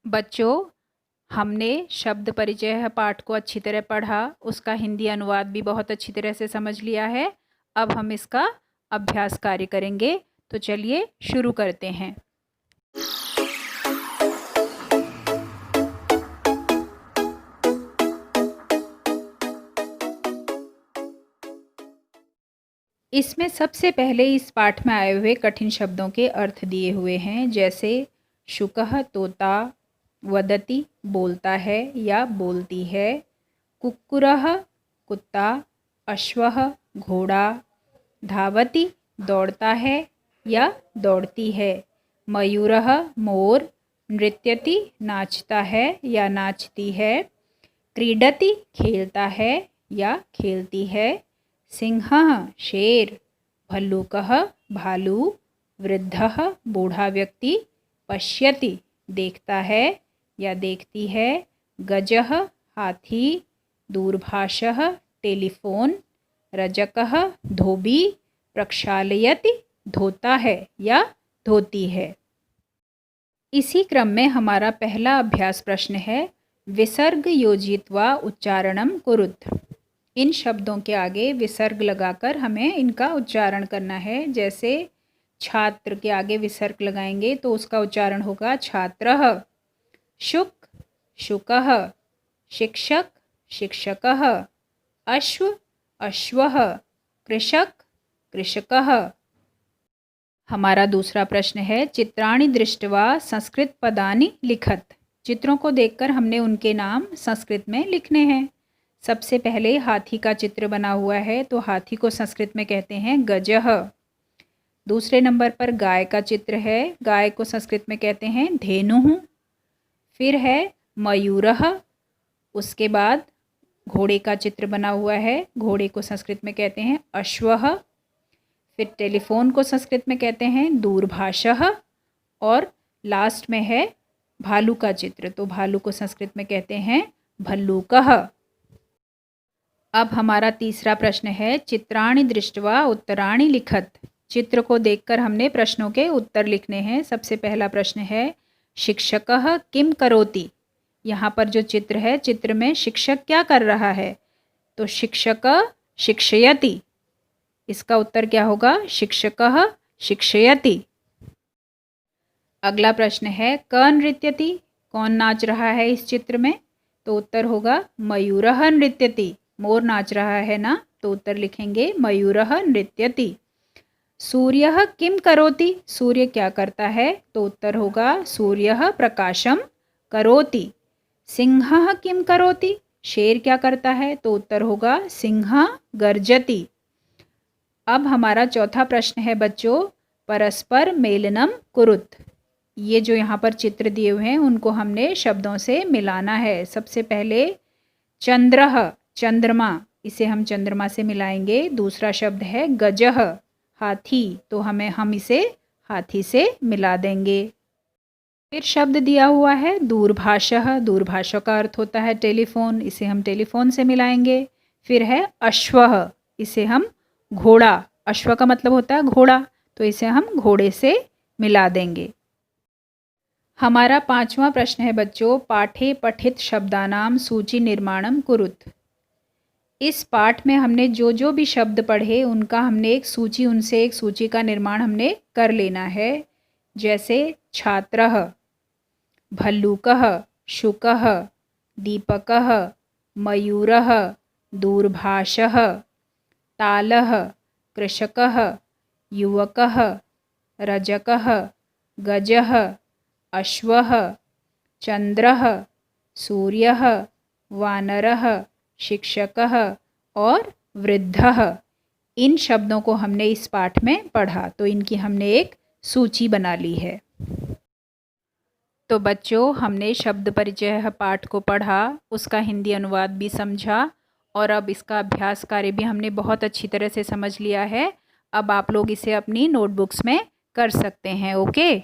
बच्चों, हमने शब्द परिचय पाठ को अच्छी तरह पढ़ा, उसका हिंदी अनुवाद भी बहुत अच्छी तरह से समझ लिया है। अब हम इसका अभ्यास कार्य करेंगे, तो चलिए शुरू करते हैं। इसमें सबसे पहले इस पाठ में आए हुए कठिन शब्दों के अर्थ दिए हुए हैं, जैसे शुकः तोता, वदति बोलता है या बोलती है, कुक्कुरः कुत्ता, अश्वः घोड़ा, धावति दौड़ता है या दौड़ती है, मयूरः मोर, नृत्यति नाचता है या नाचती है, क्रीडति खेलता है या खेलती है, सिंहः शेर, भल्लूकः भालू, वृद्धः बूढ़ा व्यक्ति, पश्यति देखता है या देखती है, गजः हाथी, दूरभाषः टेलीफोन, रजकः धोबी, प्रक्षालयति धोता है या धोती है। इसी क्रम में हमारा पहला अभ्यास प्रश्न है, विसर्ग योजित्वा उच्चारणम कुरुत। इन शब्दों के आगे विसर्ग लगाकर हमें इनका उच्चारण करना है। जैसे छात्र के आगे विसर्ग लगाएंगे तो उसका उच्चारण होगा छात्रः, शुक शुकः, शिक्षक शिक्षकः, अश्व अश्वः, कृषक कृषकः। हमारा दूसरा प्रश्न है, चित्राणि दृष्ट्वा संस्कृत पदानि लिखत। चित्रों को देखकर हमने उनके नाम संस्कृत में लिखने हैं। सबसे पहले हाथी का चित्र बना हुआ है, तो हाथी को संस्कृत में कहते हैं गजः। दूसरे नंबर पर गाय का चित्र है, गाय को संस्कृत में कहते हैं धेनुः। फिर है मयूरः। उसके बाद घोड़े का चित्र बना हुआ है, घोड़े को संस्कृत में कहते हैं अश्वः। फिर टेलीफोन को संस्कृत में कहते हैं दूरभाषः। और लास्ट में है भालू का चित्र, तो भालू को संस्कृत में कहते हैं भल्लूकः। अब हमारा तीसरा प्रश्न है, चित्राणि दृष्ट्वा उत्तराणि लिखत। चित्र को देखकर हमने प्रश्नों के उत्तर लिखने हैं। सबसे पहला प्रश्न है, शिक्षकः किम करोति। यहाँ पर जो चित्र है, चित्र में शिक्षक क्या कर रहा है, तो शिक्षक शिक्षयति। इसका उत्तर क्या होगा, शिक्षकः शिक्षयति। अगला प्रश्न है, क नृत्यति। कौन नाच रहा है इस चित्र में, तो उत्तर होगा मयूरः नृत्यति। मोर नाच रहा है ना, तो उत्तर लिखेंगे मयूरः नृत्यति। सूर्यः किम करोति। सूर्य क्या करता है, तो उत्तर होगा सूर्यः प्रकाशम करोति। सिंहः किम करोति। शेर क्या करता है, तो उत्तर होगा सिंहः गर्जति। अब हमारा चौथा प्रश्न है बच्चों, परस्पर मेलनम कुरुत। ये जो यहाँ पर चित्र दिए हुए हैं, उनको हमने शब्दों से मिलाना है। सबसे पहले चंद्रः चंद्रमा, इसे हम चंद्रमा से मिलाएंगे। दूसरा शब्द है गजः हाथी, तो हम इसे हाथी से मिला देंगे। फिर शब्द दिया हुआ है दूरभाषः। दूरभाषा का अर्थ होता है टेलीफोन, इसे हम टेलीफोन से मिलाएंगे। फिर है अश्वः, इसे हम घोड़ा, अश्व का मतलब होता है घोड़ा, तो इसे हम घोड़े से मिला देंगे। हमारा पांचवा प्रश्न है बच्चों, पाठे पठित शब्दानाम सूची निर्माणम कुरुत। इस पाठ में हमने जो जो भी शब्द पढ़े, उनका हमने उनसे एक सूची का निर्माण हमने कर लेना है। जैसे छात्रः, भल्लूकः, शुकः, दीपकः, मयूरः, दूरभाषः, तालः, कृषकः, युवकः, रजकः, गजः, अश्वः, चंद्रः, सूर्यः, वानरः, शिक्षकः और वृद्धः। इन शब्दों को हमने इस पाठ में पढ़ा, तो इनकी हमने एक सूची बना ली है। तो बच्चों, हमने शब्द परिचय पाठ को पढ़ा, उसका हिंदी अनुवाद भी समझा, और अब इसका अभ्यास कार्य भी हमने बहुत अच्छी तरह से समझ लिया है। अब आप लोग इसे अपनी नोटबुक्स में कर सकते हैं। ओके।